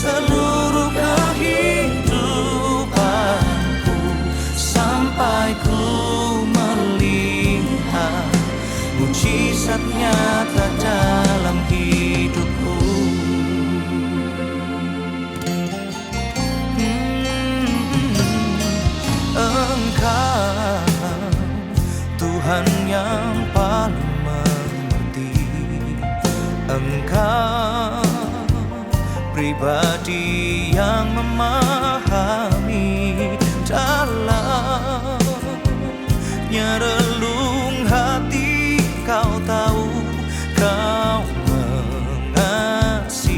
seluruh kehidupanku sampai ku melihat mujizat nyata dalam hidupku. Engkau Tuhan yang paling mengerti, Engkau pribadi yang memahami dalamnya relung hati. Kau tahu, kau mengasihiku.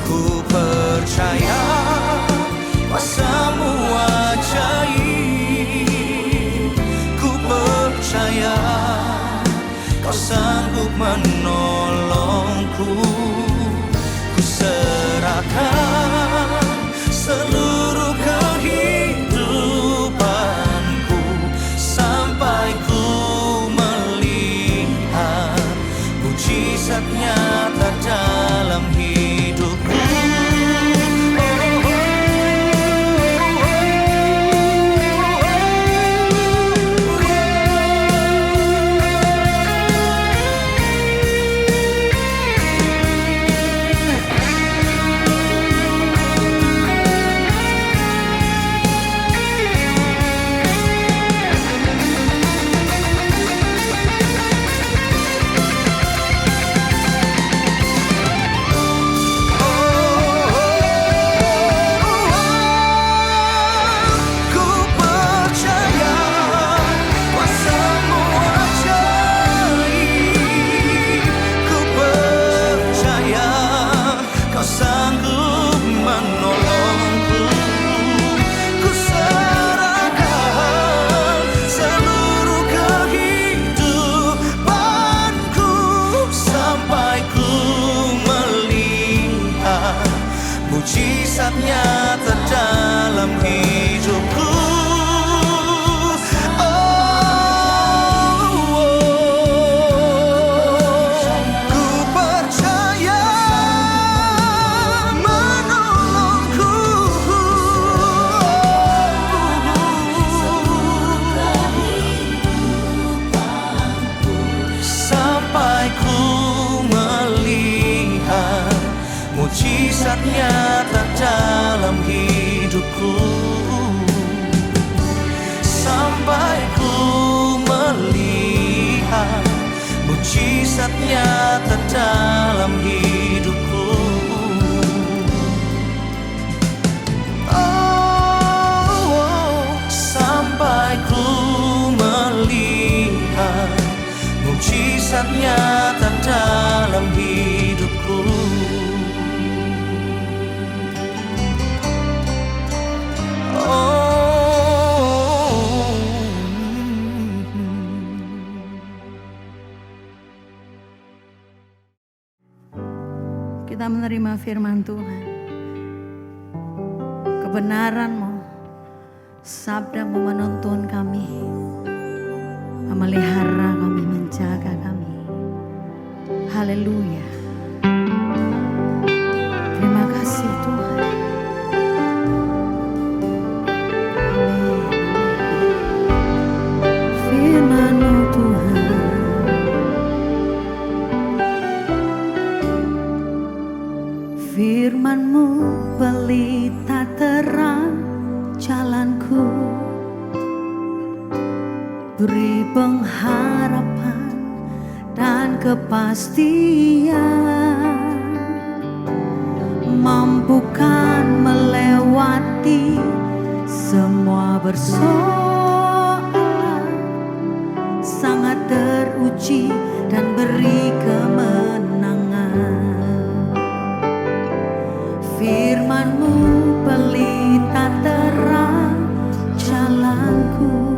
Ku percaya kuasa-Mu ajaib, ku percaya Kau sanggup menolongku. Ku serahkan seluruh kehidupanku sampai ku melihat mujizat nyata dalam hidupku. Mujizat nyata dalam hidupku. Ku percaya menolongku sampai ku melihat mujizat nyata dalam hidupku. Sampai ku melihat mujizat nyata dalam hidupku. Sampai ku melihat mujizat nyata dalam hidupku. Kita menerima firman Tuhan, kebenaran-Mu, sabda-Mu menuntun kami, memelihara kami, menjaga kami. Haleluya. Terima kasih Tuhan. Amin. Firman-Mu Tuhan, firman-Mu pelita terang jalanku, beri pengharapan dan kepastian, mampukan melewati semua persoalan, sangat teruji dan beri kemenangan. Firman-Mu pelita terang jalanku,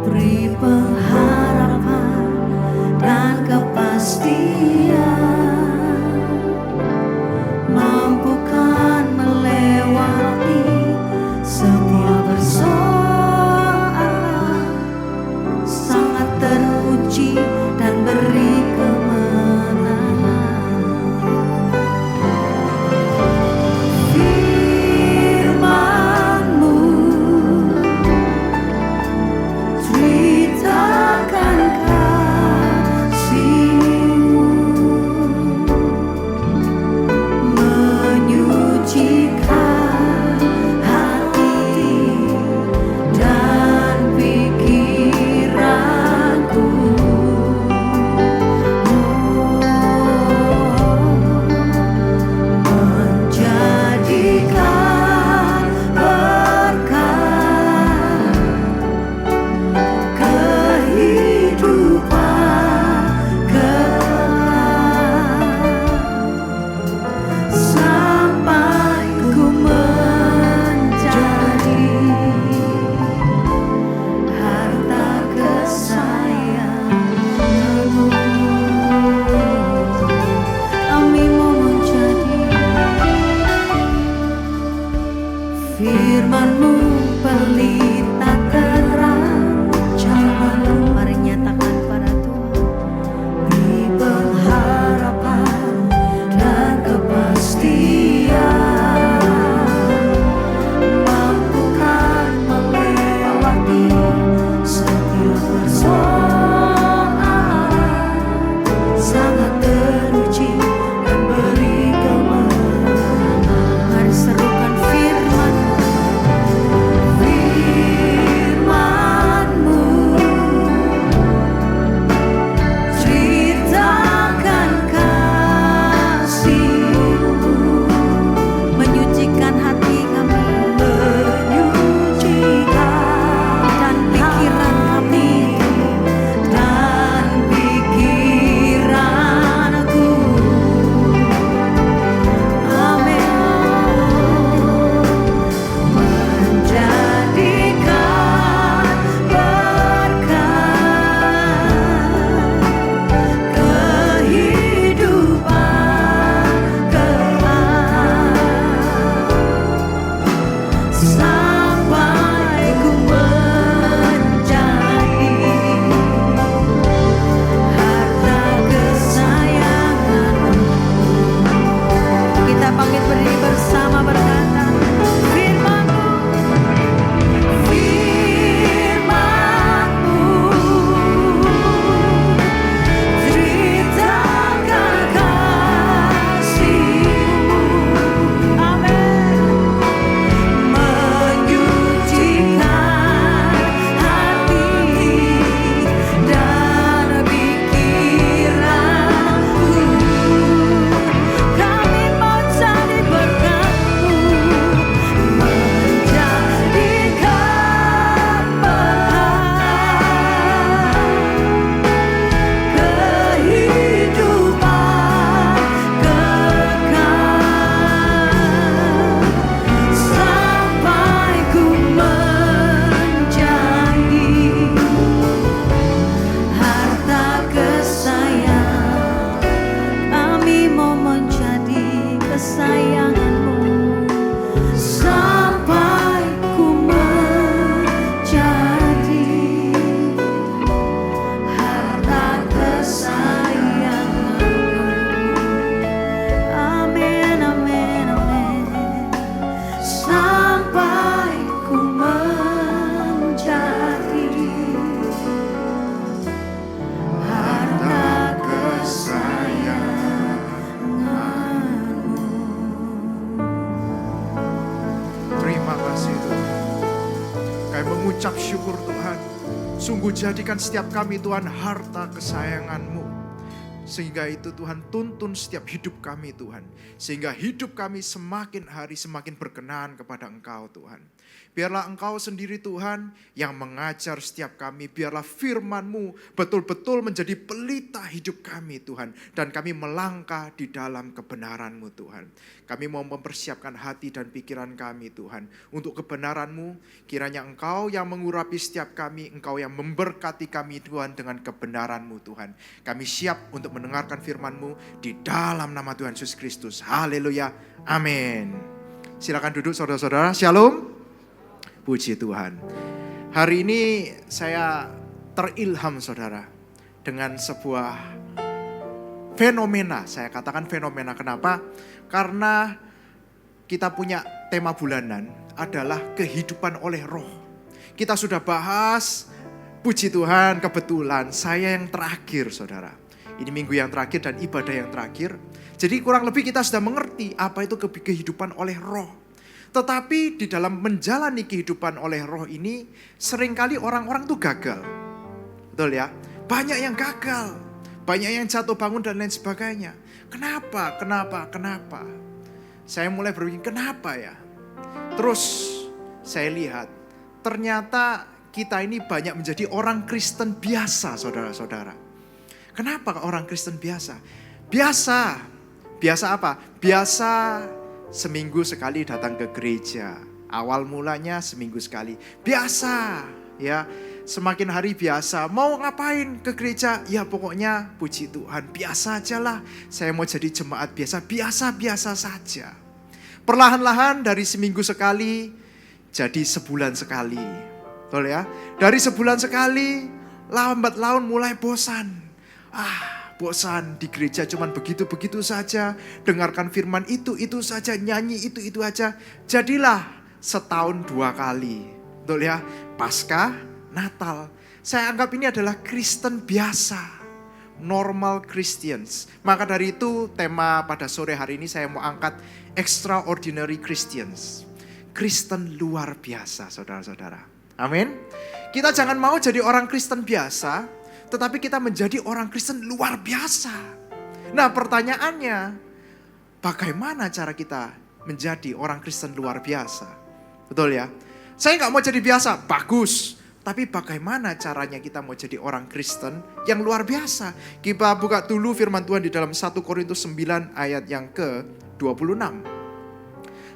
beri pengharapan dan kepastian, mampukan melewati semua persoalan, sangat teruji dan beri kemenangan. Sungguh jadikan setiap kami Tuhan harta kesayangan-Mu. Sehingga itu Tuhan tuntun setiap hidup kami Tuhan. Sehingga hidup kami semakin hari semakin berkenan kepada Engkau Tuhan. Biarlah Engkau sendiri Tuhan yang mengajar setiap kami. Biarlah firman-Mu betul-betul menjadi pelita hidup kami Tuhan. Dan kami melangkah di dalam kebenaran-Mu Tuhan. Kami mau mempersiapkan hati dan pikiran kami Tuhan. Untuk kebenaran-Mu, kiranya Engkau yang mengurapi setiap kami. Engkau yang memberkati kami Tuhan dengan kebenaran-Mu Tuhan. Kami siap untuk mendengarkan firman-Mu di dalam nama Tuhan Yesus Kristus. Haleluya. Amin. Silakan duduk saudara-saudara. Shalom. Puji Tuhan. Hari ini saya terilham saudara dengan sebuah fenomena. Saya katakan fenomena. Kenapa? Karena kita punya tema bulanan adalah kehidupan oleh roh. Kita sudah bahas, puji Tuhan, kebetulan saya yang terakhir saudara. Ini minggu yang terakhir dan ibadah yang terakhir. Jadi kurang lebih kita sudah mengerti apa itu kehidupan oleh roh. Tetapi di dalam menjalani kehidupan oleh roh ini, seringkali orang-orang tuh gagal. Betul ya? Banyak yang gagal. Banyak yang jatuh bangun dan lain sebagainya. Kenapa? Saya mulai berpikir, kenapa ya? Terus saya lihat, ternyata kita ini banyak menjadi orang Kristen biasa, saudara-saudara. Kenapa orang Kristen biasa? Biasa apa? Biasa seminggu sekali datang ke gereja. Awal mulanya seminggu sekali. Biasa ya. Semakin hari biasa. Mau ngapain ke gereja? Ya pokoknya puji Tuhan. Biasa aja lah. Saya mau jadi jemaat biasa saja. Perlahan-lahan dari seminggu sekali jadi sebulan sekali. Betul ya? Dari sebulan sekali lambat laun mulai bosan. Bosan di gereja cuman begitu-begitu saja. Dengarkan firman itu saja. Nyanyi itu aja. Jadilah setahun 2 kali. Betul ya? Paskah, Natal. Saya anggap ini adalah Kristen biasa. Normal Christians. Maka dari itu tema pada sore hari ini saya mau angkat Extraordinary Christians. Kristen luar biasa saudara-saudara. Amin. Kita jangan mau jadi orang Kristen biasa. Tetapi kita menjadi orang Kristen luar biasa. Nah pertanyaannya, bagaimana cara kita menjadi orang Kristen luar biasa? Betul ya? Saya gak mau jadi biasa, bagus. Tapi bagaimana caranya kita mau jadi orang Kristen yang luar biasa? Kita buka dulu firman Tuhan di dalam 1 Korintus 9 ayat yang ke-26.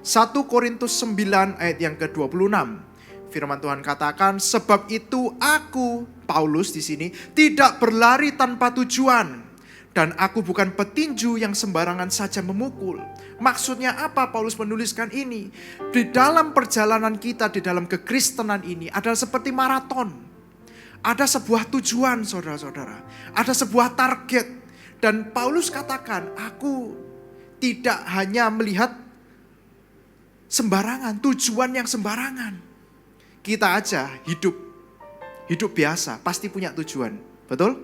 1 Korintus 9 ayat yang ke-26. Firman Tuhan katakan, sebab itu aku, Paulus di sini, tidak berlari tanpa tujuan. Dan aku bukan petinju yang sembarangan saja memukul. Maksudnya apa Paulus menuliskan ini? Di dalam perjalanan kita, di dalam kekristenan ini adalah seperti maraton. Ada sebuah tujuan saudara-saudara. Ada sebuah target. Dan Paulus katakan, aku tidak hanya melihat sembarangan, tujuan yang sembarangan. Kita aja hidup biasa pasti punya tujuan, betul?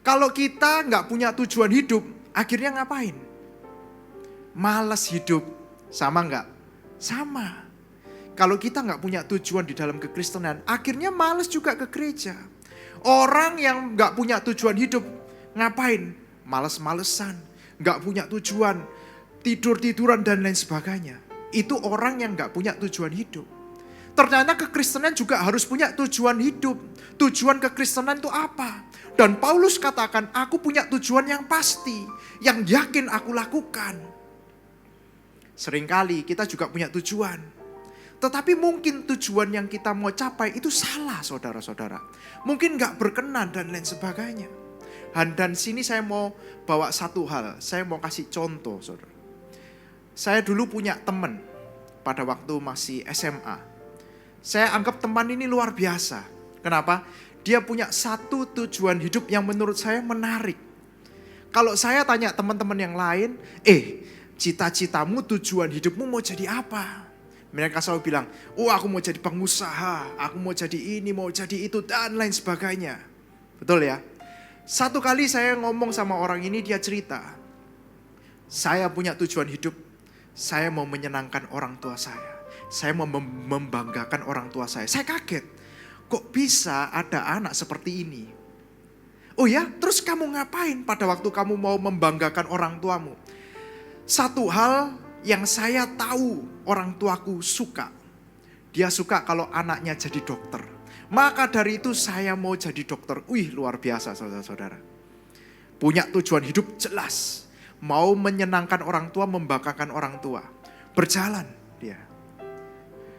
Kalau kita nggak punya tujuan hidup, akhirnya ngapain? Malas hidup, sama nggak? Sama. Kalau kita nggak punya tujuan di dalam kekristenan, akhirnya malas juga ke gereja. Orang yang nggak punya tujuan hidup, ngapain? Males-malesan, nggak punya tujuan, tidur-tiduran dan lain sebagainya. Itu orang yang nggak punya tujuan hidup. Ternyata kekristenan juga harus punya tujuan hidup. Tujuan kekristenan itu apa? Dan Paulus katakan, aku punya tujuan yang pasti, yang yakin aku lakukan. Seringkali kita juga punya tujuan. Tetapi mungkin tujuan yang kita mau capai itu salah saudara-saudara. Mungkin gak berkenan dan lain sebagainya. Dan sini saya mau bawa satu hal. Saya mau kasih contoh saudara. Saya dulu punya teman pada waktu masih SMA. Saya anggap teman ini luar biasa. Kenapa? Dia punya satu tujuan hidup yang menurut saya menarik. Kalau saya tanya teman-teman yang lain, cita-citamu, tujuan hidupmu mau jadi apa? Mereka selalu bilang, aku mau jadi pengusaha, aku mau jadi ini, mau jadi itu, dan lain sebagainya. Betul ya? Satu kali saya ngomong sama orang ini, dia cerita, saya punya tujuan hidup, saya mau menyenangkan orang tua saya. Saya mau membanggakan orang tua saya. Saya kaget. kok bisa ada anak seperti ini? Oh ya, terus kamu ngapain pada waktu kamu mau membanggakan orang tuamu? Satu hal yang saya tahu orang tuaku suka. Dia suka kalau anaknya jadi dokter. Maka dari itu saya mau jadi dokter. Wih, luar biasa saudara-saudara. Punya tujuan hidup jelas. Mau menyenangkan orang tua, membanggakan orang tua. Berjalan dia.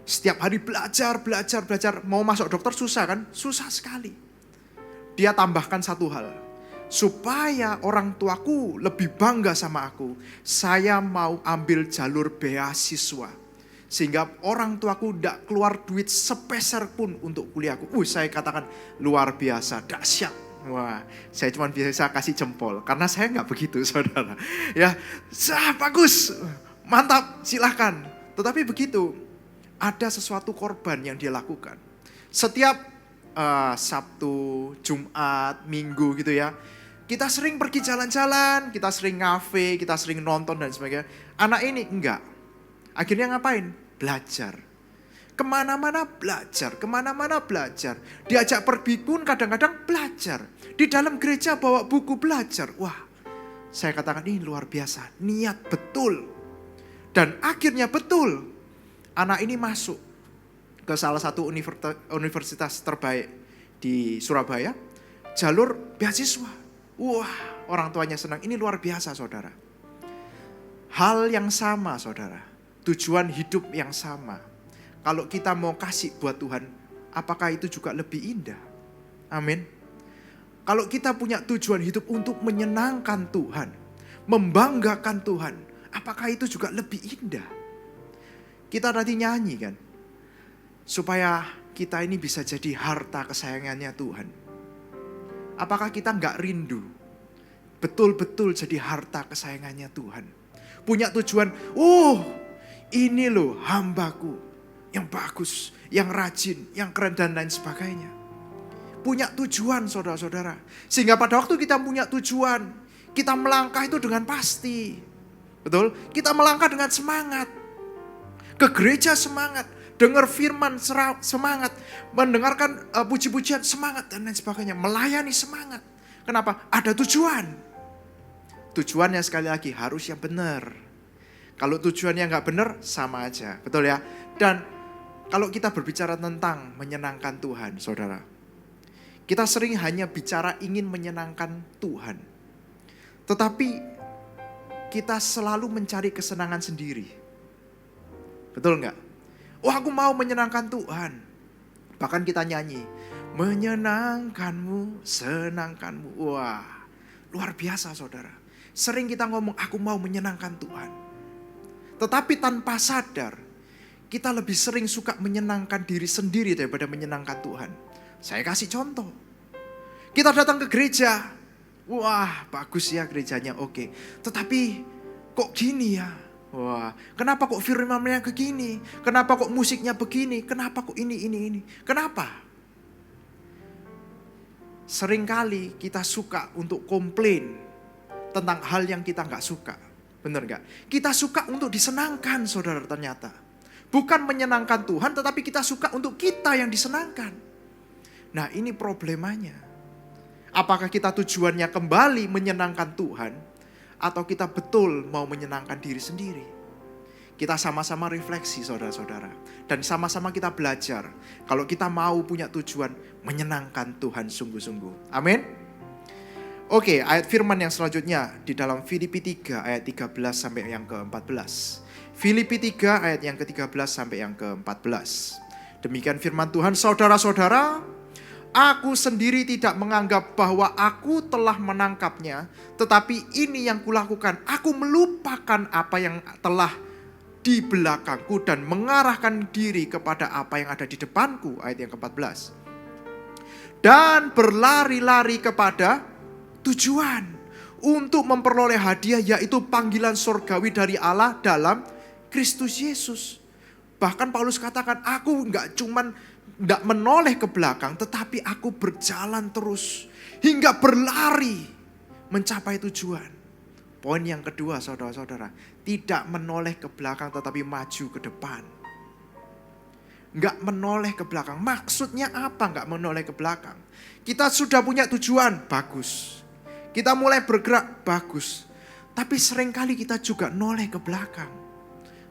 Setiap hari belajar. Mau masuk dokter susah kan? Susah sekali. Dia tambahkan satu hal. Supaya orang tuaku lebih bangga sama aku, saya mau ambil jalur beasiswa. Sehingga orang tuaku tidak keluar duit sepeser pun untuk kuliahku. Saya katakan luar biasa, dahsyat. Wah, saya cuma bisa kasih jempol. Karena saya nggak begitu, saudara. Ya, bagus, mantap, silahkan. Tetapi begitu, ada sesuatu korban yang dia lakukan. Setiap Sabtu, Jumat, Minggu gitu ya. Kita sering pergi jalan-jalan, kita sering ngafe, kita sering nonton dan sebagainya. Anak ini enggak. Akhirnya ngapain? Belajar. Kemana-mana belajar. Diajak pergi pun kadang-kadang belajar. Di dalam gereja bawa buku belajar. Wah, saya katakan ini luar biasa. Niat betul. Dan akhirnya betul. Anak ini masuk ke salah satu universitas terbaik di Surabaya, jalur beasiswa. Wah, orang tuanya senang. Ini luar biasa, saudara. Hal yang sama, saudara. Tujuan hidup yang sama. Kalau kita mau kasih buat Tuhan, apakah itu juga lebih indah? Amin. Kalau kita punya tujuan hidup untuk menyenangkan Tuhan, membanggakan Tuhan, apakah itu juga lebih indah? Kita nanti nyanyi kan? Supaya kita ini bisa jadi harta kesayangannya Tuhan. Apakah kita nggak rindu betul-betul jadi harta kesayangannya Tuhan? Punya tujuan, ini loh hambaku yang bagus, yang rajin, yang keren dan lain sebagainya. Punya tujuan saudara-saudara. Sehingga pada waktu kita punya tujuan, kita melangkah itu dengan pasti. Betul? Kita melangkah dengan semangat. Ke gereja semangat. Dengar firman semangat, mendengarkan puji-pujian semangat dan lain sebagainya. Melayani semangat. Kenapa? Ada tujuan. Tujuannya sekali lagi harus yang benar. Kalau tujuannya nggak benar, sama aja. Betul ya? Dan kalau kita berbicara tentang menyenangkan Tuhan, saudara. Kita sering hanya bicara ingin menyenangkan Tuhan. Tetapi kita selalu mencari kesenangan sendiri. Betul nggak? Aku mau menyenangkan Tuhan. Bahkan kita nyanyi, menyenangkanmu, senangkanmu. Wah, luar biasa saudara. Sering kita ngomong, aku mau menyenangkan Tuhan. Tetapi tanpa sadar, kita lebih sering suka menyenangkan diri sendiri daripada menyenangkan Tuhan. Saya kasih contoh. Kita datang ke gereja. Wah, bagus ya gerejanya, oke. Tetapi kok gini ya? Wah, kenapa kok firmannya begini? Kenapa kok musiknya begini? Kenapa kok ini? Kenapa? Seringkali kita suka untuk komplain tentang hal yang kita nggak suka. Benar nggak? Kita suka untuk disenangkan, saudara ternyata. Bukan menyenangkan Tuhan, tetapi kita suka untuk kita yang disenangkan. Nah, ini problemanya. Apakah kita tujuannya kembali menyenangkan Tuhan? Atau kita betul mau menyenangkan diri sendiri? Kita sama-sama refleksi saudara-saudara. Dan sama-sama kita belajar. Kalau kita mau punya tujuan menyenangkan Tuhan sungguh-sungguh. Amin. Oke, ayat firman yang selanjutnya di dalam Filipi 3 ayat 13 sampai yang ke-14. Filipi 3 ayat yang ke-13 sampai yang ke-14. Demikian firman Tuhan, saudara-saudara, aku sendiri tidak menganggap bahwa aku telah menangkapnya, tetapi ini yang kulakukan. Aku melupakan apa yang telah di belakangku dan mengarahkan diri kepada apa yang ada di depanku. Ayat yang ke-14. Dan berlari-lari kepada tujuan untuk memperoleh hadiah, yaitu panggilan surgawi dari Allah dalam Kristus Yesus. Bahkan Paulus katakan, aku tidak menoleh ke belakang, tetapi aku berjalan terus hingga berlari mencapai tujuan. Poin yang kedua saudara-saudara, tidak menoleh ke belakang tetapi maju ke depan. nggak menoleh ke belakang. Maksudnya apa nggak menoleh ke belakang? Kita sudah punya tujuan, bagus. Kita mulai bergerak, bagus. Tapi seringkali kita juga noleh ke belakang.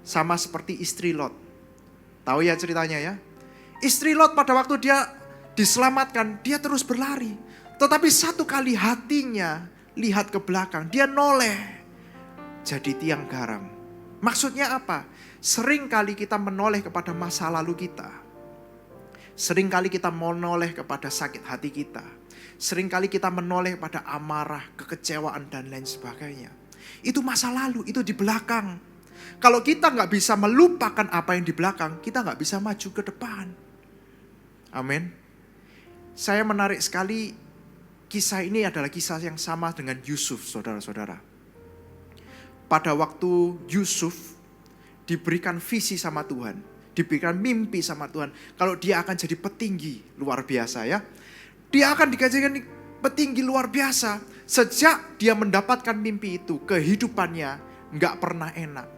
Sama seperti istri Lot. Tahu ya ceritanya ya? Istri Lot pada waktu dia diselamatkan, dia terus berlari. Tetapi satu kali hatinya lihat ke belakang, dia noleh jadi tiang garam. Maksudnya apa? Seringkali kita menoleh kepada masa lalu kita. Seringkali kita menoleh kepada sakit hati kita. Seringkali kita menoleh pada amarah, kekecewaan, dan lain sebagainya. Itu masa lalu, itu di belakang. Kalau kita nggak bisa melupakan apa yang di belakang, kita nggak bisa maju ke depan. Amin. Saya menarik sekali, kisah ini adalah kisah yang sama dengan Yusuf, saudara-saudara. Pada waktu Yusuf diberikan visi sama Tuhan, diberikan mimpi sama Tuhan, kalau dia akan jadi petinggi luar biasa ya. Dia akan dikatakan petinggi luar biasa. Sejak dia mendapatkan mimpi itu, kehidupannya nggak pernah enak.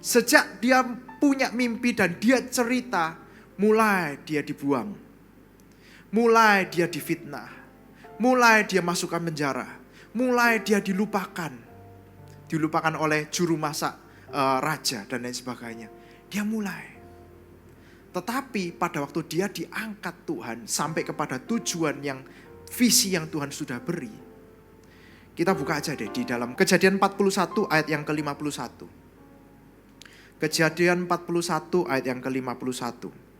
Sejak dia punya mimpi dan dia cerita, mulai dia dibuang. Mulai dia difitnah. Mulai dia masukkan penjara. Mulai dia dilupakan. Dilupakan oleh juru masak raja dan lain sebagainya. Dia mulai. Tetapi pada waktu dia diangkat Tuhan sampai kepada tujuan yang visi yang Tuhan sudah beri. Kita buka aja deh di dalam Kejadian 41 ayat yang ke-51. Kejadian 41 ayat yang ke-51.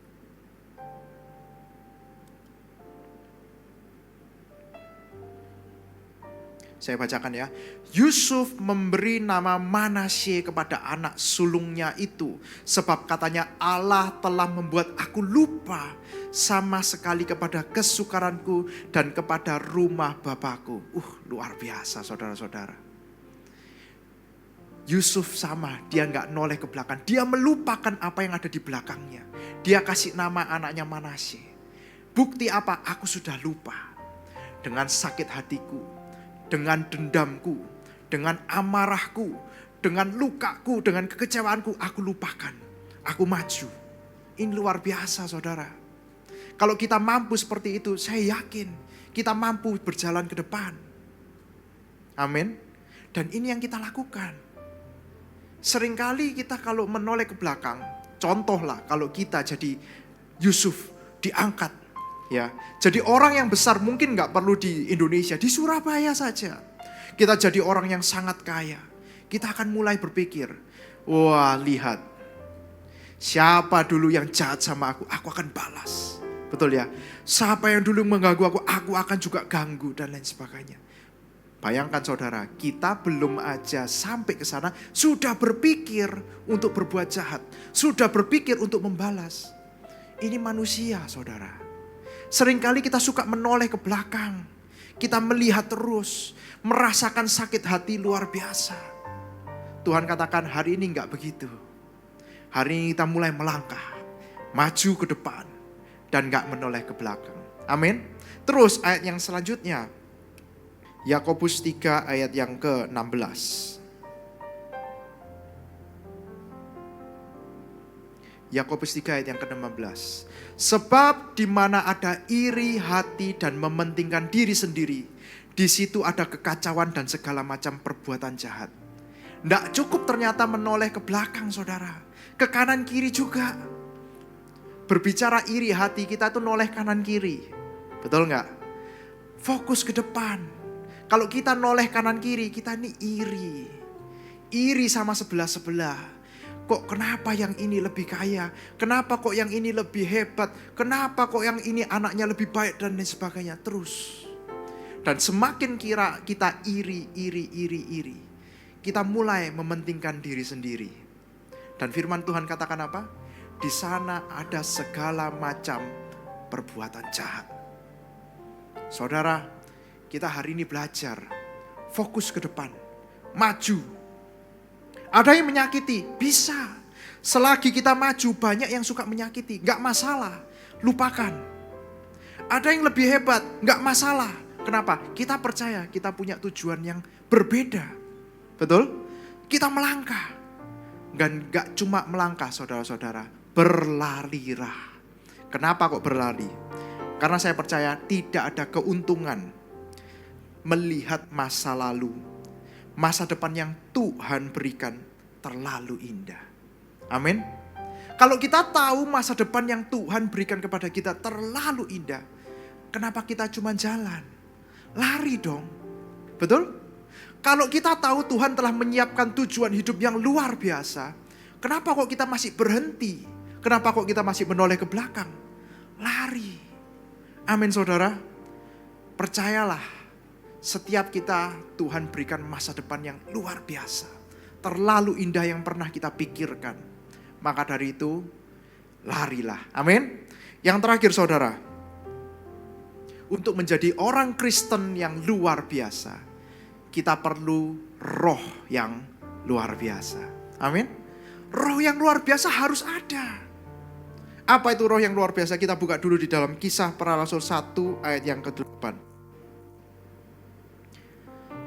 Saya bacakan ya. Yusuf memberi nama Manasye kepada anak sulungnya itu. Sebab katanya Allah telah membuat aku lupa sama sekali kepada kesukaranku dan kepada rumah bapakku. Luar biasa saudara-saudara. Yusuf sama, dia nggak noleh ke belakang. Dia melupakan apa yang ada di belakangnya. Dia kasih nama anaknya Manasye. Bukti apa? Aku sudah lupa. Dengan sakit hatiku, dengan dendamku, dengan amarahku, dengan lukaku, dengan kekecewaanku, aku lupakan. Aku maju. Ini luar biasa saudara. Kalau kita mampu seperti itu, saya yakin kita mampu berjalan ke depan. Amin. Dan ini yang kita lakukan. Seringkali kita kalau menoleh ke belakang, contohlah kalau kita jadi Yusuf, diangkat. Ya, jadi orang yang besar mungkin gak perlu di Indonesia, di Surabaya saja. Kita jadi orang yang sangat kaya. Kita akan mulai berpikir, wah lihat, siapa dulu yang jahat sama aku akan balas. Betul ya? Siapa yang dulu mengganggu aku akan juga ganggu dan lain sebagainya. Bayangkan saudara, kita belum aja sampai ke sana, sudah berpikir untuk berbuat jahat. Sudah berpikir untuk membalas. Ini manusia saudara. Seringkali kita suka menoleh ke belakang. Kita melihat terus, merasakan sakit hati luar biasa. Tuhan katakan hari ini enggak begitu. Hari ini kita mulai melangkah, maju ke depan, dan enggak menoleh ke belakang. Amin. Terus ayat yang selanjutnya, Yakobus 3 ayat yang ke-16. Yakobus 3 ayat yang ke-16. Sebab di mana ada iri hati dan mementingkan diri sendiri, di situ ada kekacauan dan segala macam perbuatan jahat. Tidak cukup ternyata menoleh ke belakang saudara, ke kanan kiri juga. Berbicara iri hati, kita tuh noleh kanan kiri. Betul nggak? Fokus ke depan. Kalau kita noleh kanan kiri, kita ini iri. Iri sama sebelah-sebelah. Kok kenapa yang ini lebih kaya? Kenapa kok yang ini lebih hebat? Kenapa kok yang ini anaknya lebih baik dan lain sebagainya? Terus. Dan semakin kira kita iri. Kita mulai mementingkan diri sendiri. Dan firman Tuhan katakan apa? Di sana ada segala macam perbuatan jahat. Saudara, kita hari ini belajar. Fokus ke depan. Maju. Ada yang menyakiti, bisa. Selagi kita maju, banyak yang suka menyakiti. Gak masalah, lupakan. Ada yang lebih hebat, gak masalah. Kenapa? Kita percaya kita punya tujuan yang berbeda. Betul? Kita melangkah. Dan gak cuma melangkah saudara-saudara, berlarilah. Kenapa kok berlari? Karena saya percaya tidak ada keuntungan melihat masa lalu, masa depan yang Tuhan berikan terlalu indah. Amin. Kalau kita tahu masa depan yang Tuhan berikan kepada kita terlalu indah, kenapa kita cuma jalan? Lari dong. Betul? Kalau kita tahu Tuhan telah menyiapkan tujuan hidup yang luar biasa, kenapa kok kita masih berhenti? Kenapa kok kita masih menoleh ke belakang? Lari. Amin saudara. Percayalah, setiap kita Tuhan berikan masa depan yang luar biasa. Terlalu indah yang pernah kita pikirkan. Maka dari itu, larilah. Amin. Yang terakhir saudara, untuk menjadi orang Kristen yang luar biasa, kita perlu roh yang luar biasa. Amin. Roh yang luar biasa harus ada. Apa itu roh yang luar biasa? Kita buka dulu di dalam Kisah Para Rasul 1 ayat yang ke-8.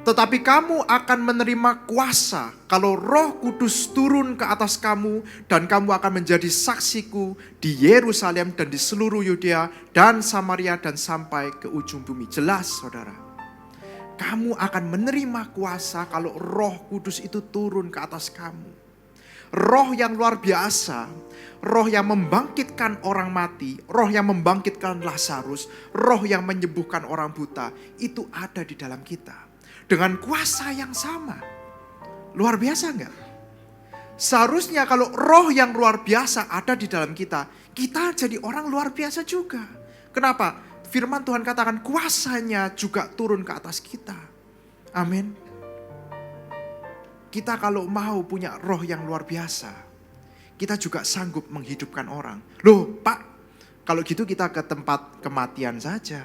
Tetapi kamu akan menerima kuasa kalau Roh Kudus turun ke atas kamu, dan kamu akan menjadi saksiku di Yerusalem dan di seluruh Yudea dan Samaria dan sampai ke ujung bumi. Jelas saudara, kamu akan menerima kuasa kalau Roh Kudus itu turun ke atas kamu. Roh yang luar biasa, roh yang membangkitkan orang mati, roh yang membangkitkan Lazarus, roh yang menyembuhkan orang buta, itu ada di dalam kita. Dengan kuasa yang sama. Luar biasa enggak? Seharusnya kalau roh yang luar biasa ada di dalam kita, kita jadi orang luar biasa juga. Kenapa? Firman Tuhan katakan kuasanya juga turun ke atas kita. Amin. Kita kalau mau punya roh yang luar biasa, kita juga sanggup menghidupkan orang. Loh Pak, kalau gitu kita ke tempat kematian saja.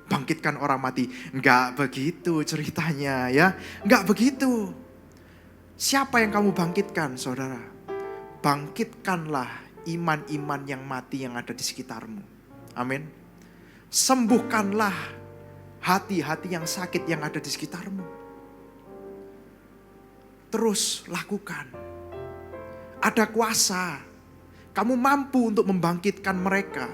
Bangkitkan orang mati. Enggak begitu ceritanya ya. Enggak begitu. Siapa yang kamu bangkitkan saudara? Bangkitkanlah iman-iman yang mati yang ada di sekitarmu. Amin. Sembuhkanlah hati-hati yang sakit yang ada di sekitarmu. Terus lakukan. Ada kuasa. Kamu mampu untuk membangkitkan mereka.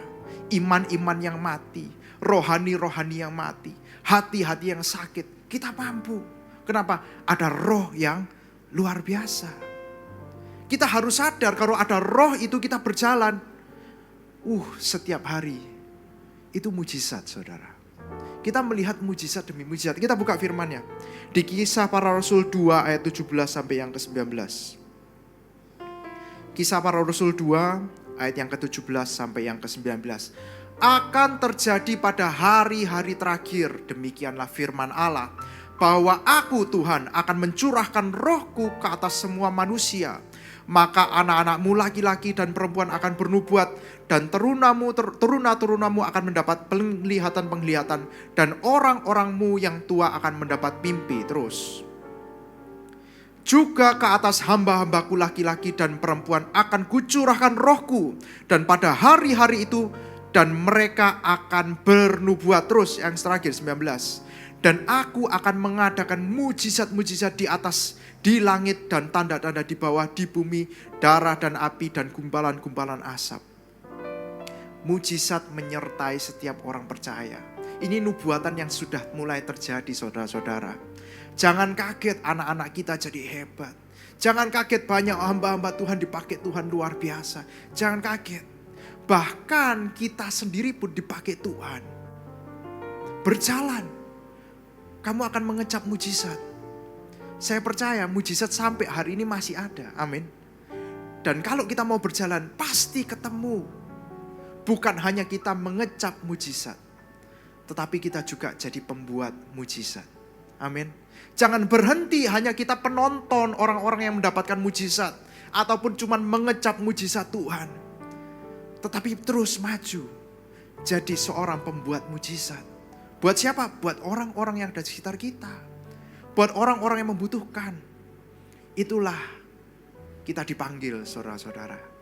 Iman-iman yang mati. Rohani-rohani yang mati. Hati-hati yang sakit. Kita mampu. Kenapa? Ada roh yang luar biasa. Kita harus sadar kalau ada roh itu kita berjalan. Setiap hari. Itu mujizat saudara. Kita melihat mujizat demi mujizat. Kita buka firman-Nya. Di Kisah Para Rasul 2 ayat 17 sampai yang ke-19. Kisah Para Rasul 2 ayat yang ke-17 sampai yang ke-19. Akan terjadi pada hari-hari terakhir, demikianlah firman Allah, bahwa aku Tuhan akan mencurahkan rohku ke atas semua manusia. Maka anak-anakmu laki-laki dan perempuan akan bernubuat, dan teruna-turunamu akan mendapat penglihatan-penglihatan, dan orang-orangmu yang tua akan mendapat mimpi. Terus, juga ke atas hamba-hambaku laki-laki dan perempuan akan kucurahkan rohku, dan pada hari-hari itu, dan mereka akan bernubuat. Terus yang terakhir 19. Dan aku akan mengadakan mujizat-mujizat di atas, di langit, dan tanda-tanda di bawah, di bumi, darah dan api dan gumpalan-gumpalan asap. Mujizat menyertai setiap orang percaya. Ini nubuatan yang sudah mulai terjadi saudara-saudara. Jangan kaget anak-anak kita jadi hebat. Jangan kaget banyak hamba-hamba Tuhan dipakai Tuhan luar biasa. Jangan kaget. Bahkan kita sendiri pun dipakai Tuhan. Berjalan. Kamu akan mengecap mujizat. Saya percaya mujizat sampai hari ini masih ada. Amin. Dan kalau kita mau berjalan, pasti ketemu. Bukan hanya kita mengecap mujizat, tetapi kita juga jadi pembuat mujizat. Amin. Jangan berhenti hanya kita penonton orang-orang yang mendapatkan mujizat, ataupun cuma mengecap mujizat Tuhan. Tetapi terus maju, jadi seorang pembuat mujizat. Buat siapa? Buat orang-orang yang ada di sekitar kita. Buat orang-orang yang membutuhkan. Itulah kita dipanggil saudara-saudara.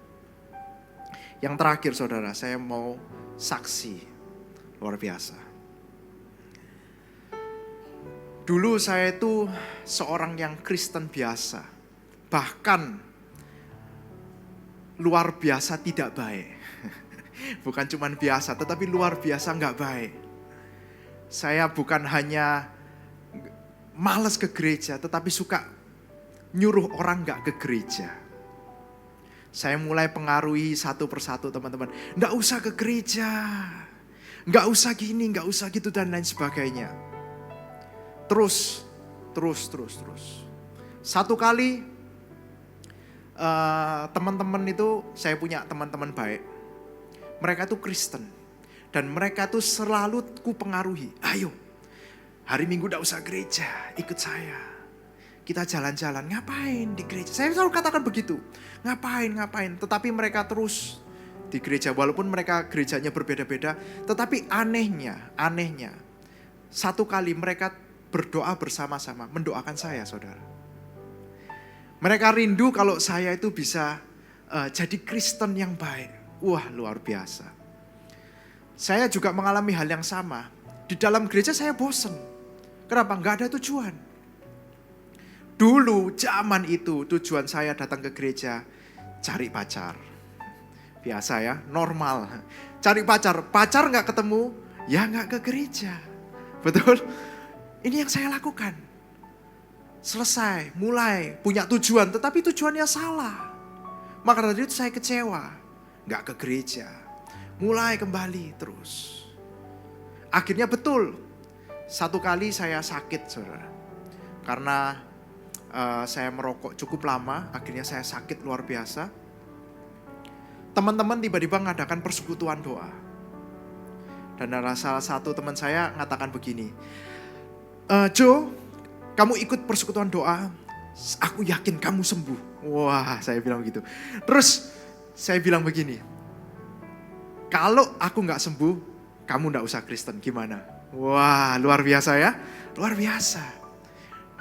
Yang terakhir saudara, saya mau saksi luar biasa. Dulu saya itu seorang yang Kristen biasa. Bahkan luar biasa tidak baik. Bukan cuman biasa, tetapi luar biasa nggak baik. Saya bukan hanya malas ke gereja, tetapi suka nyuruh orang nggak ke gereja. Saya mulai pengaruhi satu persatu teman-teman. Nggak usah ke gereja, nggak usah gini, nggak usah gitu dan lain sebagainya. Terus. Satu kali teman-teman itu, saya punya teman-teman baik. Mereka tuh Kristen. Dan mereka tuh selalu ku pengaruhi. Ayo, hari Minggu gak usah gereja, ikut saya. Kita jalan-jalan, ngapain di gereja? Saya selalu katakan begitu. Ngapain. Tetapi mereka terus di gereja. Walaupun mereka gerejanya berbeda-beda. Tetapi anehnya. Satu kali mereka berdoa bersama-sama. Mendoakan saya, saudara. Mereka rindu kalau saya itu bisa jadi Kristen yang baik. Wah, luar biasa. Saya juga mengalami hal yang sama. Di dalam gereja saya bosen. Kenapa? Nggak ada tujuan. Dulu zaman itu tujuan saya datang ke gereja cari pacar. Biasa ya, normal. Cari pacar nggak ketemu, ya nggak ke gereja. Betul? Ini yang saya lakukan. Selesai, mulai punya tujuan, tetapi tujuannya salah. Maka dari itu saya kecewa. Nggak ke gereja. Mulai kembali terus. Akhirnya betul. Satu kali saya sakit, saudara. Karena saya merokok cukup lama. Akhirnya saya sakit luar biasa. Teman-teman tiba-tiba mengadakan persekutuan doa. Dan ada salah satu teman saya mengatakan begini. Jo, kamu ikut persekutuan doa. Aku yakin kamu sembuh. Wah, saya bilang begitu. Terus saya bilang begini, kalau aku gak sembuh, kamu gak usah Kristen, gimana? Wah, luar biasa ya, luar biasa.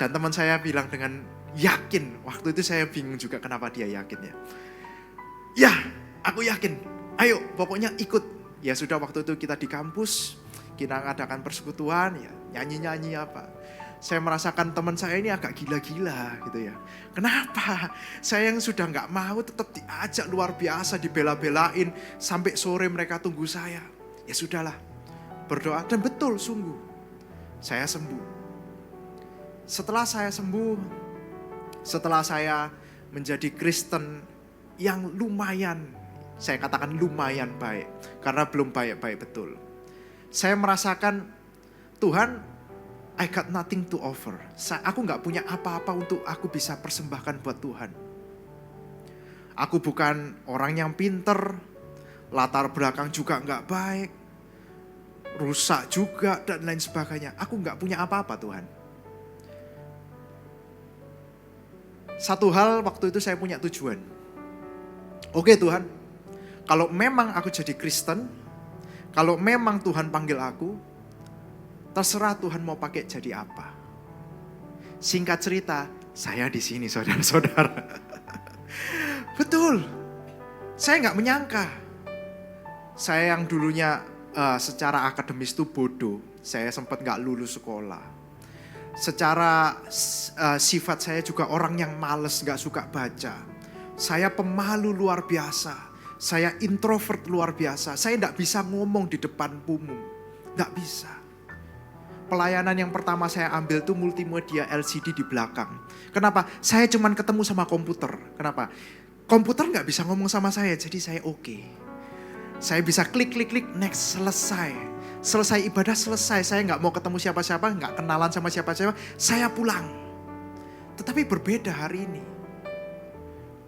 Dan teman saya bilang dengan yakin, waktu itu saya bingung juga kenapa dia yakin ya. Ya, aku yakin, ayo pokoknya ikut. Ya sudah, waktu itu kita di kampus, kita ngadakan persekutuan, ya nyanyi-nyanyi apa. Saya merasakan teman saya ini agak gila-gila gitu ya. Kenapa? Saya yang sudah gak mau tetap diajak luar biasa, dibela-belain. Sampai sore mereka tunggu saya. Ya sudahlah, berdoa. Dan betul sungguh, saya sembuh. Setelah saya sembuh, setelah saya menjadi Kristen yang lumayan, saya katakan lumayan baik. Karena belum baik-baik betul. Saya merasakan Tuhan, I got nothing to offer. Aku gak punya apa-apa untuk aku bisa persembahkan buat Tuhan. Aku bukan orang yang pinter, latar belakang juga gak baik, rusak juga dan lain sebagainya. Aku gak punya apa-apa Tuhan. Satu hal waktu itu saya punya tujuan. Oke Tuhan, kalau memang aku jadi Kristen, kalau memang Tuhan panggil aku, terserah Tuhan mau pakai jadi apa. Singkat cerita, saya di sini saudara-saudara. Betul. Saya nggak menyangka. Saya yang dulunya secara akademis itu bodoh. Saya sempat nggak lulus sekolah. Secara sifat saya juga orang yang malas, nggak suka baca. Saya pemalu luar biasa. Saya introvert luar biasa. Saya nggak bisa ngomong di depan umum. Nggak bisa. Pelayanan yang pertama saya ambil tuh multimedia LCD di belakang. Kenapa? Saya cuman ketemu sama komputer. Kenapa? Komputer gak bisa ngomong sama saya, jadi saya oke. Saya bisa klik, next, selesai. Selesai ibadah, selesai. Saya gak mau ketemu siapa-siapa, gak kenalan sama siapa-siapa. Saya pulang. Tetapi berbeda hari ini.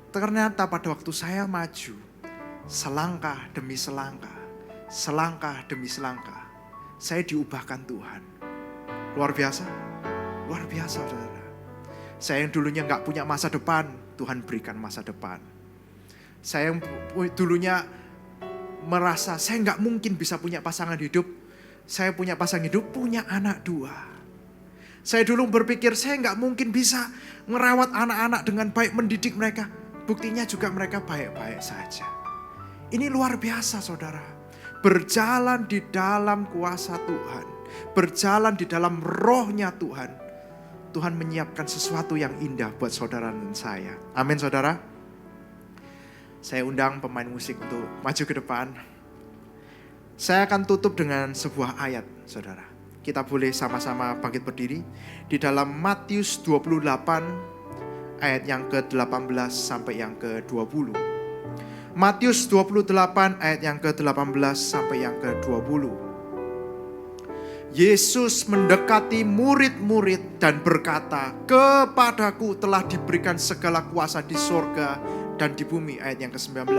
Ternyata pada waktu saya maju, selangkah demi selangkah, saya diubahkan Tuhan. Luar biasa saudara. Saya yang dulunya gak punya masa depan, Tuhan berikan masa depan. Saya yang dulunya merasa saya gak mungkin bisa punya pasangan hidup, saya punya pasangan hidup, punya anak 2. Saya dulu berpikir saya gak mungkin bisa merawat anak-anak dengan baik, mendidik mereka. Buktinya juga mereka baik-baik saja. Ini luar biasa saudara. Berjalan di dalam kuasa Tuhan. Berjalan di dalam rohnya Tuhan. Tuhan menyiapkan sesuatu yang indah buat saudara dan saya. Amin saudara. Saya undang pemain musik untuk maju ke depan. Saya akan tutup dengan sebuah ayat, saudara. Kita boleh sama-sama bangkit berdiri. Di dalam Matius 28 ayat yang ke-18 sampai yang ke-20. Matius 28 ayat yang ke-18 sampai yang ke-20. Yesus mendekati murid-murid dan berkata, "Kepadaku telah diberikan segala kuasa di sorga dan di bumi." Ayat yang ke-19.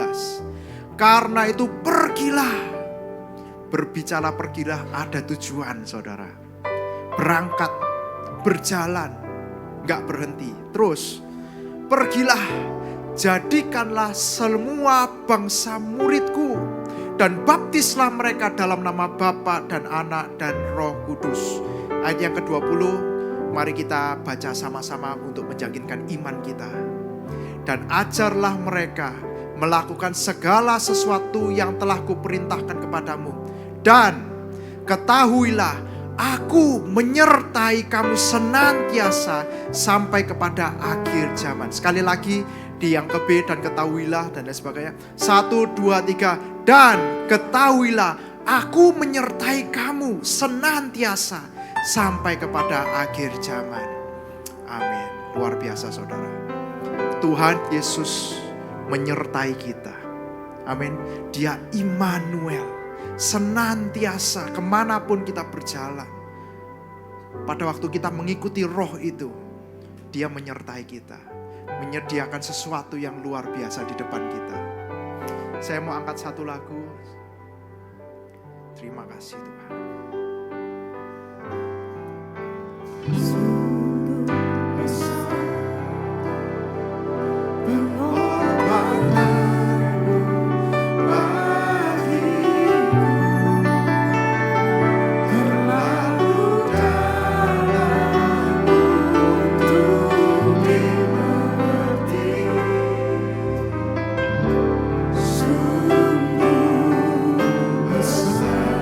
Karena itu pergilah. Berbicara pergilah ada tujuan, saudara. Berangkat, berjalan, gak berhenti. Terus, pergilah, jadikanlah semua bangsa muridku, dan baptislah mereka dalam nama Bapa dan Anak dan Roh Kudus. Ayat yang ke-20, mari kita baca sama-sama untuk menjaginkan iman kita. Dan ajarlah mereka melakukan segala sesuatu yang telah kuperintahkan kepadamu. Dan ketahuilah, aku menyertai kamu senantiasa sampai kepada akhir zaman. Sekali lagi, di yang ke B, dan ketahuilah dan lain sebagainya. 1, 2, 3. Dan ketahuilah, aku menyertai kamu senantiasa sampai kepada akhir zaman. Amin. Luar biasa, saudara. Tuhan Yesus menyertai kita. Amin. Dia Immanuel, senantiasa kemanapun kita berjalan. Pada waktu kita mengikuti Roh itu, Dia menyertai kita, menyediakan sesuatu yang luar biasa di depan kita. Saya mau angkat satu lagu. Terima kasih Tuhan. Sungguh besar pengorbananmu bagiku, terlalu dalam untuk dimengerti. Sungguh besar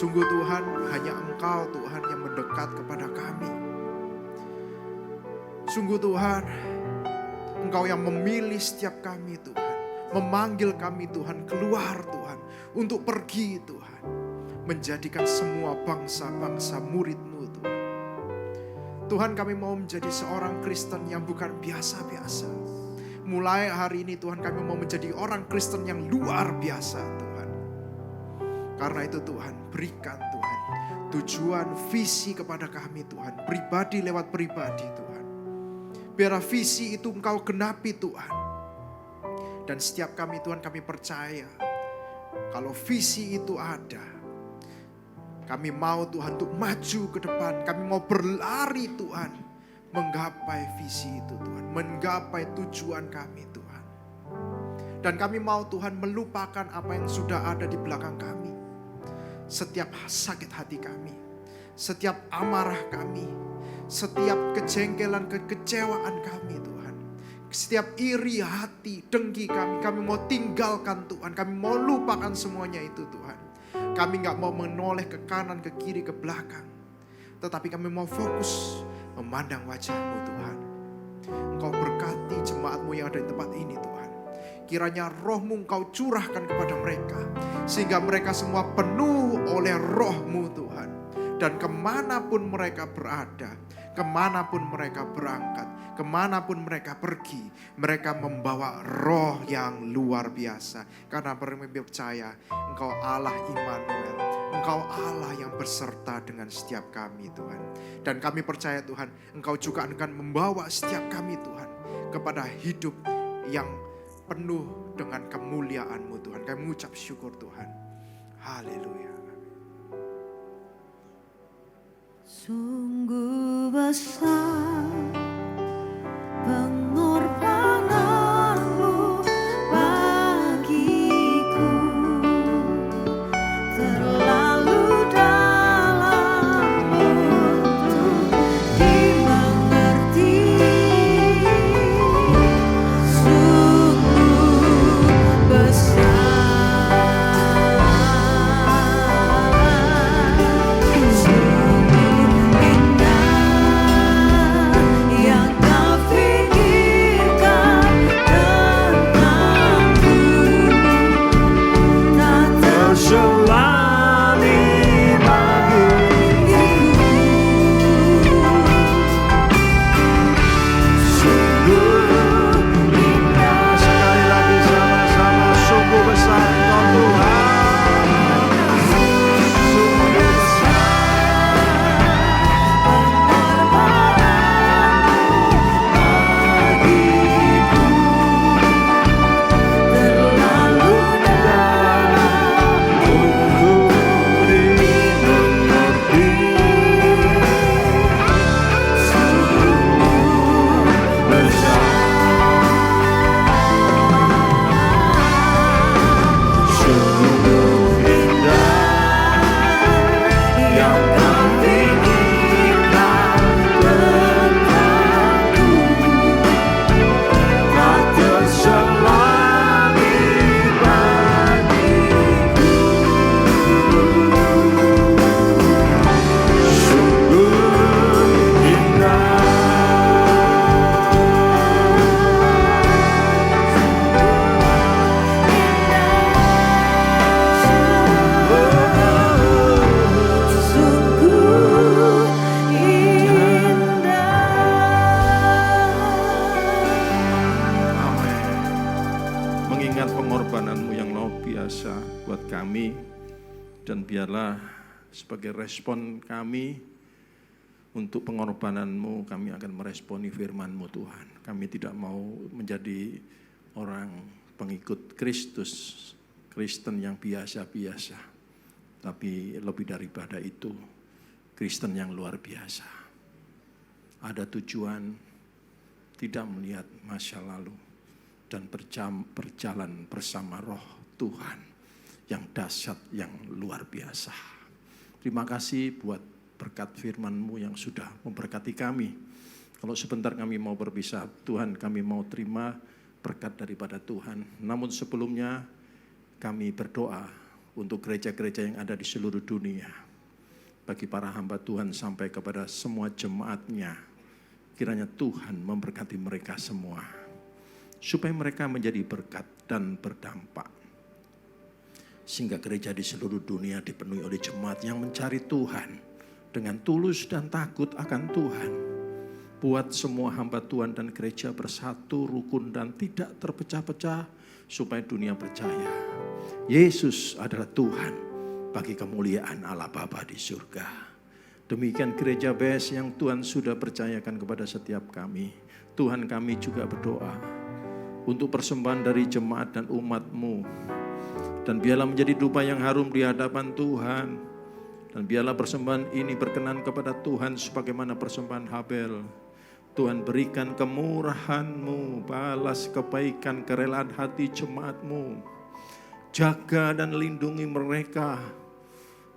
Sungguh Tuhan, hanya Engkau Tuhan yang mendekat kepada kami. Sungguh Tuhan, Engkau yang memilih setiap kami Tuhan. Memanggil kami Tuhan keluar Tuhan. Untuk pergi Tuhan. Menjadikan semua bangsa-bangsa murid-Mu Tuhan. Tuhan, kami mau menjadi seorang Kristen yang bukan biasa-biasa. Mulai hari ini Tuhan, kami mau menjadi orang Kristen yang luar biasa Tuhan. Karena itu Tuhan, berikan Tuhan tujuan, visi kepada kami Tuhan. Pribadi lewat pribadi Tuhan. Biar visi itu Engkau genapi Tuhan. Dan setiap kami Tuhan, kami percaya kalau visi itu ada, kami mau Tuhan untuk maju ke depan. Kami mau berlari Tuhan, menggapai visi itu Tuhan, menggapai tujuan kami Tuhan. Dan kami mau Tuhan melupakan apa yang sudah ada di belakang kami. Setiap sakit hati kami, setiap amarah kami, setiap kejengkelan, kekecewaan kami Tuhan. Setiap iri hati, dengki kami mau tinggalkan Tuhan. Kami mau lupakan semuanya itu Tuhan. Kami gak mau menoleh ke kanan, ke kiri, ke belakang. Tetapi kami mau fokus memandang wajah-Mu Tuhan. Engkau berkati jemaat-Mu yang ada di tempat ini Tuhan. Kiranya Roh-Mu Engkau curahkan kepada mereka. Sehingga mereka semua penuh oleh Roh-Mu Tuhan. Dan kemanapun mereka berada, kemanapun mereka berangkat, kemanapun mereka pergi, mereka membawa roh yang luar biasa. Karena mereka percaya Engkau Allah Immanuel, Engkau Allah yang berserta dengan setiap kami Tuhan. Dan kami percaya Tuhan, Engkau juga akan membawa setiap kami Tuhan kepada hidup yang penuh dengan kemuliaan-Mu Tuhan. Kami mengucap syukur Tuhan. Haleluya. Sungguh besar pengorbananmu bagiku, terlalu dalam untuk dimengerti. Sungguh besar, yang kau pikirkan tentangku, tak terselami bagiku. Sungguh indah. Sekali lagi sama-sama, sungguh besar Engkau Tuhan. Sungguh besar. Mengingat pengorbanan-Mu yang luar biasa buat kami, dan biarlah sebagai respon kami untuk pengorbanan-Mu, kami akan meresponi firman-Mu Tuhan. Kami tidak mau menjadi orang pengikut Kristus, Kristen yang biasa-biasa, tapi lebih daripada itu, Kristen yang luar biasa. Ada tujuan, tidak melihat masa lalu, dan berjalan bersama Roh Tuhan yang dahsyat, yang luar biasa. Terima kasih buat berkat firman-Mu yang sudah memberkati kami. Kalau sebentar kami mau berpisah, Tuhan, kami mau terima berkat daripada Tuhan. Namun sebelumnya kami berdoa untuk gereja-gereja yang ada di seluruh dunia. Bagi para hamba Tuhan sampai kepada semua jemaatnya, kiranya Tuhan memberkati mereka semua, supaya mereka menjadi berkat dan berdampak. Sehingga gereja di seluruh dunia dipenuhi oleh jemaat yang mencari Tuhan dengan tulus dan takut akan Tuhan. Buat semua hamba Tuhan dan gereja bersatu, rukun dan tidak terpecah-pecah, supaya dunia percaya Yesus adalah Tuhan bagi kemuliaan Allah Bapa di surga. Demikian gereja BES yang Tuhan sudah percayakan kepada setiap kami. Tuhan, kami juga berdoa untuk persembahan dari jemaat dan umat-Mu. Dan biarlah menjadi dupa yang harum di hadapan Tuhan. Dan biarlah persembahan ini berkenan kepada Tuhan sebagaimana persembahan Habel. Tuhan, berikan kemurahan-Mu, balas kebaikan, kerelaan hati jemaat-Mu. Jaga dan lindungi mereka,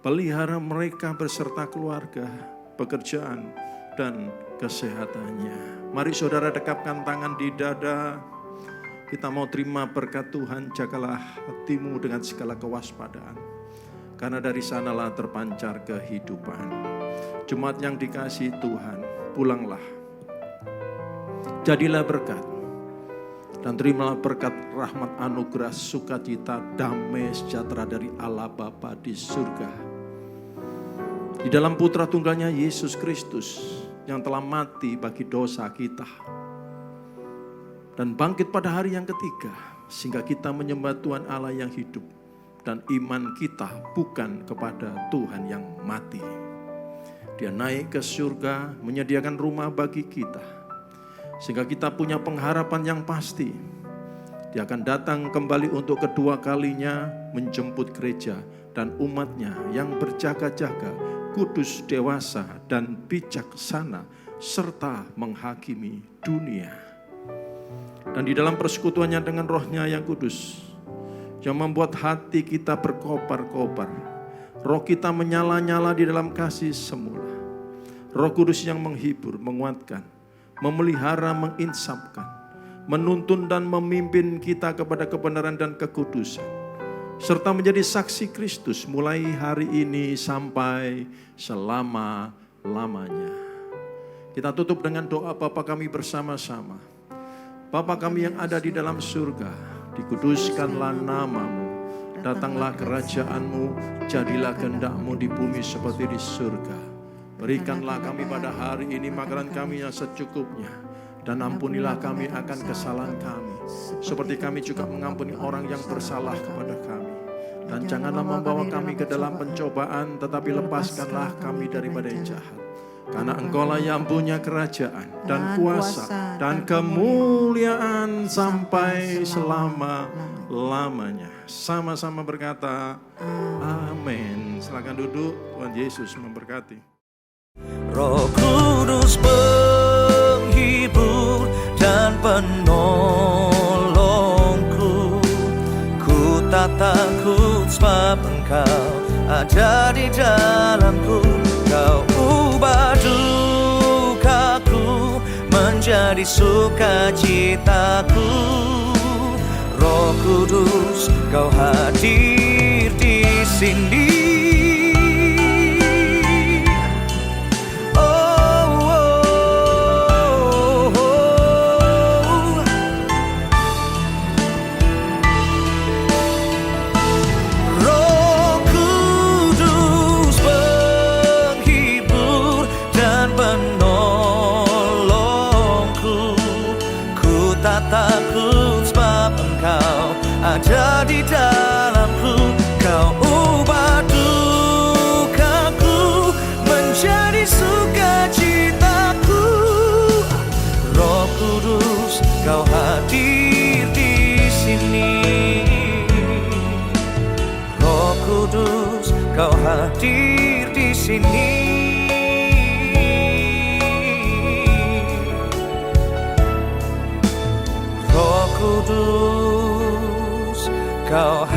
pelihara mereka beserta keluarga, pekerjaan, dan kesehatannya. Mari saudara dekapkan tangan di dada. Kita mau terima berkat Tuhan. Jagalah hatimu dengan segala kewaspadaan, karena dari sanalah terpancar kehidupan. Jemaat yang dikasihi Tuhan, pulanglah, jadilah berkat, dan terimalah berkat rahmat anugerah sukacita damai sejahtera dari Allah Bapa di surga. Di dalam putra tunggalnya Yesus Kristus yang telah mati bagi dosa kita dan bangkit pada hari yang ketiga, sehingga kita menyembah Tuhan Allah yang hidup dan iman kita bukan kepada Tuhan yang mati. Dia naik ke surga menyediakan rumah bagi kita, sehingga kita punya pengharapan yang pasti. Dia akan datang kembali untuk kedua kalinya menjemput gereja dan umatnya yang berjaga-jaga, kudus, dewasa, dan bijaksana, serta menghakimi dunia. Dan di dalam persekutuannya dengan Roh-Nya yang kudus, yang membuat hati kita berkobar-kobar, roh kita menyala-nyala di dalam kasih semula. Roh Kudus yang menghibur, menguatkan, memelihara, menginsapkan, menuntun dan memimpin kita kepada kebenaran dan kekudusan, serta menjadi saksi Kristus mulai hari ini sampai selama-lamanya. Kita tutup dengan doa Bapa kami bersama-sama. Bapa kami yang ada di dalam surga, dikuduskanlah nama-Mu, datanglah kerajaan-Mu, jadilah kehendak-Mu di bumi seperti di surga. Berikanlah kami pada hari ini makanan kami yang secukupnya, dan ampunilah kami akan kesalahan kami, seperti kami juga mengampuni orang yang bersalah kepada kami. Dan janganlah membawa kami ke dalam pencobaan, tetapi lepaskanlah kami daripada yang jahat. Karena Engkau-lah yang punya kerajaan dan kuasa dan kemuliaan sampai selama-lamanya. Sama-sama berkata, amin. Silakan duduk, Tuhan Yesus memberkati. Roh Kudus penghibur dan penolongku, ku tak takut sebab Engkau ada di dalamku. Kau ubah dukaku menjadi sukacitaku. Roh Kudus, Kau hadir di sini. Ada di dalamku, Kau ubah dukaku menjadi sukacitaku. Roh Kudus, Kau hadir di sini. Roh Kudus, Kau hadir di sini. Roh Kudus, Kau